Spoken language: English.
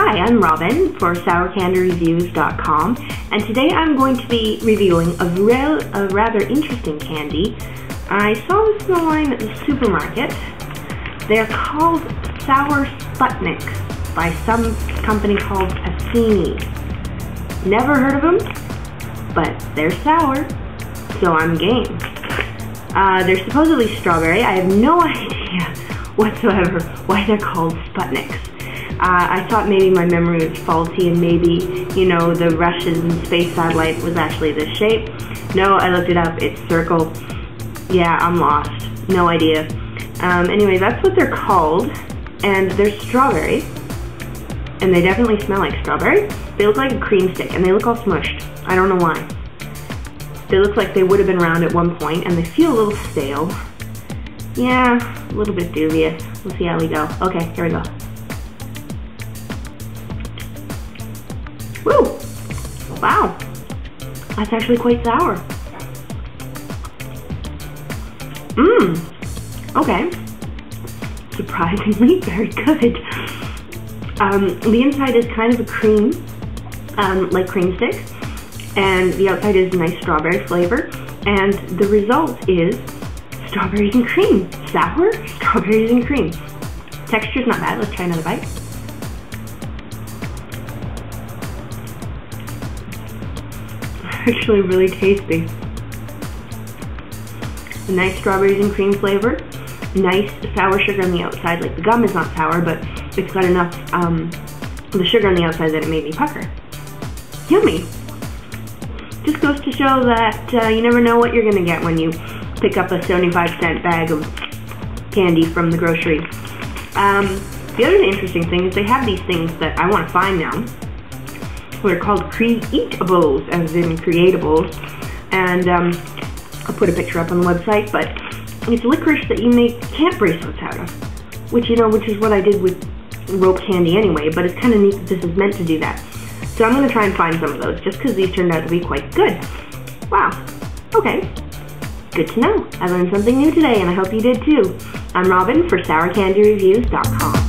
Hi, I'm Robin for SourCandyReviews.com, and today I'm going to be reviewing a rather interesting candy. I saw this in the line at the supermarket. They're called Sour Sputniks by some company called Pacini. Never heard of them, but they're sour, so I'm game. They're supposedly strawberry. I have no idea whatsoever why they're called Sputniks. I thought maybe my memory was faulty and maybe, you know, the Russian space satellite was actually this shape. No, I looked it up. It's circle. Yeah, I'm lost. No idea. Anyway, that's what they're called, and they're strawberry, and they definitely smell like strawberry. They look like a cream stick, and they look all smushed. I don't know why. They look like they would have been round at one point, and they feel a little stale. Yeah, a little bit dubious. We'll see how we go. Okay, here we go. Woo! Wow, that's actually quite sour. Okay. Surprisingly very good. The inside is kind of a cream, like cream stick, and the outside is a nice strawberry flavor, and the result is strawberries and cream. Sour strawberries and cream. Texture's not bad. Let's try another bite. Actually really tasty. A nice strawberries and cream flavor. Nice sour sugar on the outside. Like the gum is not sour, but it's got enough the sugar on the outside that it made me pucker. Yummy. Just goes to show that you never know what you're gonna get when you pick up a 75-cent bag of candy from the grocery. The other interesting thing is they have these things that I want to find now. They're called Creatables, as in creatables, and I'll put a picture up on the website, but it's licorice that you make camp bracelets out of, which is what I did with rope candy anyway, but it's kind of neat that this is meant to do that. So I'm going to try and find some of those, just because these turned out to be quite good. Wow. Okay. Good to know. I learned something new today, and I hope you did too. I'm Robin for SourCandyReviews.com.